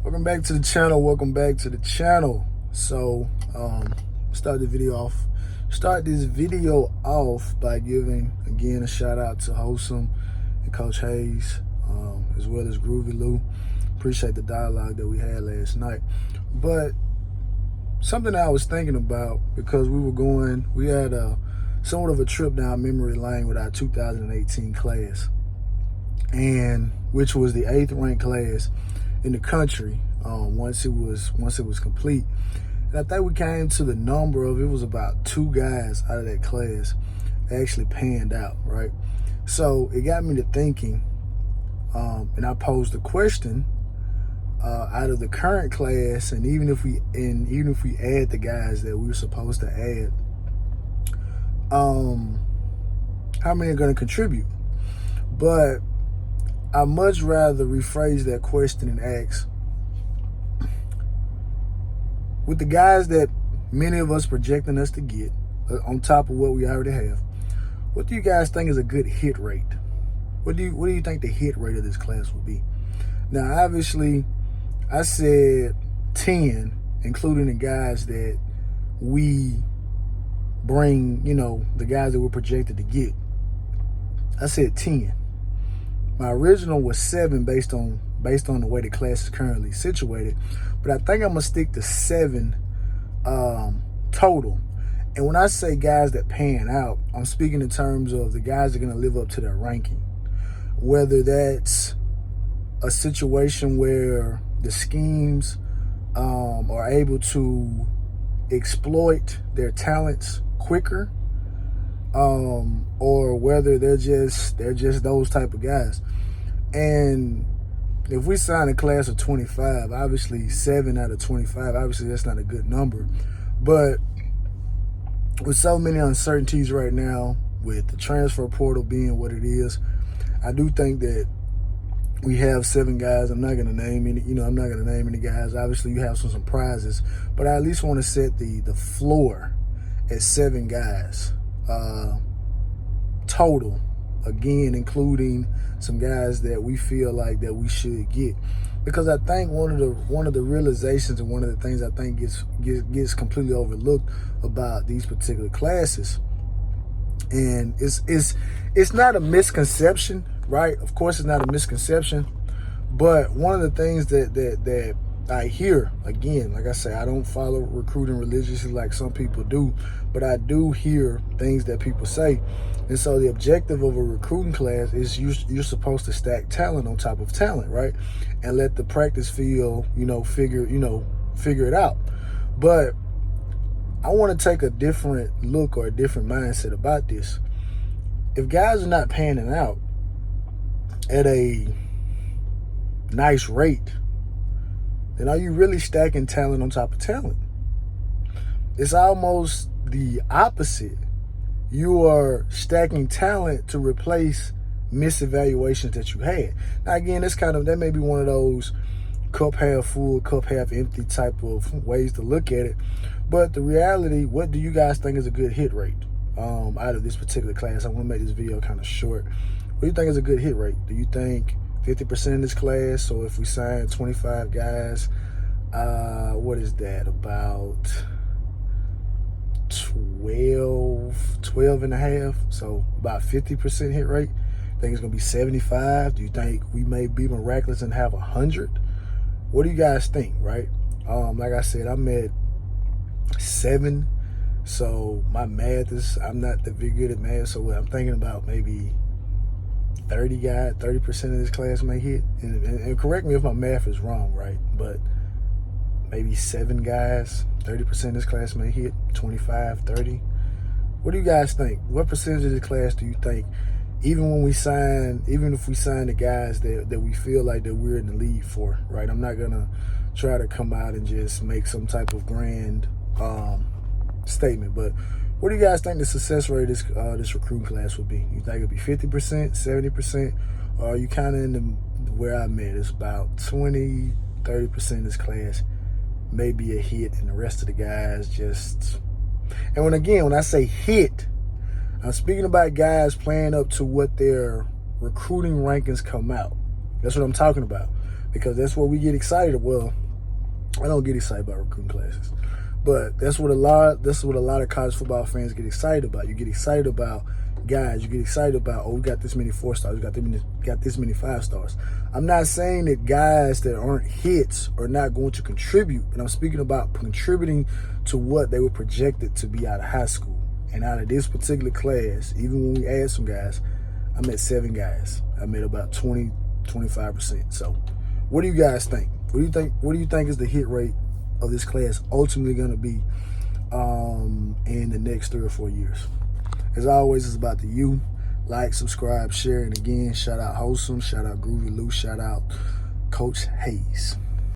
Welcome back to the channel. Welcome back to the channel. So, start this video off by giving again a shout out to Wholesome and Coach Hayes, as well as Groovy Lou. Appreciate the dialogue that we had last night. But something I was thinking about, because we had somewhat of a trip down memory lane with our 2018 class, and which was the 8th ranked class in the country once it was complete. And I think we came to the number of, it was about 2 guys out of that class that actually panned out, right? So it got me to thinking, and I posed a question, out of the current class, and even if we add the guys that we were supposed to add, how many are going to contribute? But I much rather rephrase that question and ask, with the guys that many of us projecting us to get, on top of what we already have, what do you guys think is a good hit rate? What do you think the hit rate of this class will be? Now, obviously, I said 10, including the guys that we bring, the guys that we're projected to get. I said 10. My original was 7 based on the way the class is currently situated, but I think I'm gonna stick to 7 total. And when I say guys that pan out, I'm speaking in terms of the guys that are gonna live up to their ranking. Whether that's a situation where the schemes are able to exploit their talents quicker, or whether they're just those type of guys. And if we sign a class of 25, obviously 7 out of 25, obviously that's not a good number. But with so many uncertainties right now, with the transfer portal being what it is, I do think that we have 7 guys. I'm not gonna name any guys. Obviously you have some surprises, but I at least want to set the floor at 7 guys total, again including some guys that we feel like that we should get. Because I think one of the realizations and one of the things I think gets completely overlooked about these particular classes, and it's not a misconception, right? Of course it's not a misconception, but one of the things that I hear, again, like I say, I don't follow recruiting religiously like some people do, but I do hear things that people say. And so the objective of a recruiting class is you're supposed to stack talent on top of talent, right? And let the practice field, figure it out. But I want to take a different look or a different mindset about this. If guys are not panning out at a nice rate, then are you really stacking talent on top of talent? It's almost the opposite. You are stacking talent to replace misevaluations that you had. Now, again, that may be one of those cup half full, cup half empty type of ways to look at it. But the reality, what do you guys think is a good hit rate out of this particular class? I want to make this video kind of short. What do you think is a good hit rate? Do you think 50% in this class? So if we sign 25 guys, what is that? About 12 and a half. So about 50% hit rate. Think it's gonna be 75? Do you think we may be miraculous and have 100? What do you guys think, right? Like I said, I'm at 7. So my math I'm not that very good at math. So I'm thinking about maybe 30% of this class may hit. And correct me if my math is wrong, right? But maybe 7 guys, 30% of this class may hit, 25, 30. What do you guys think? What percentage of the class do you think, even if we sign the guys that we feel like that we're in the lead for, right? I'm not gonna try to come out and just make some type of grand statement, but what do you guys think the success rate of this recruiting class would be? You think it'll be 50%, 70%, or are you kind of in the where I'm at? It's about 20, 30% of this class may be a hit, and the rest of the guys just. And when I say hit, I'm speaking about guys playing up to what their recruiting rankings come out. That's what I'm talking about. because that's what we get excited. Well, I don't get excited about recruiting classes, but that's what a lot of college football fans get excited about. You get excited about guys. You get excited about, we got this many 4-stars, we got this many 5-stars. I'm not saying that guys that aren't hits are not going to contribute, but I'm speaking about contributing to what they were projected to be out of high school. And out of this particular class, even when we add some guys, I met 7 guys. I met about 20-25%. So what do you guys think? What do you think is the hit rate of this class ultimately going to be in the next 3 or 4 years? As always, it's about the you. Like, subscribe, share, and again, shout out Wholesome, shout out Groovy Lou, shout out Coach Hayes.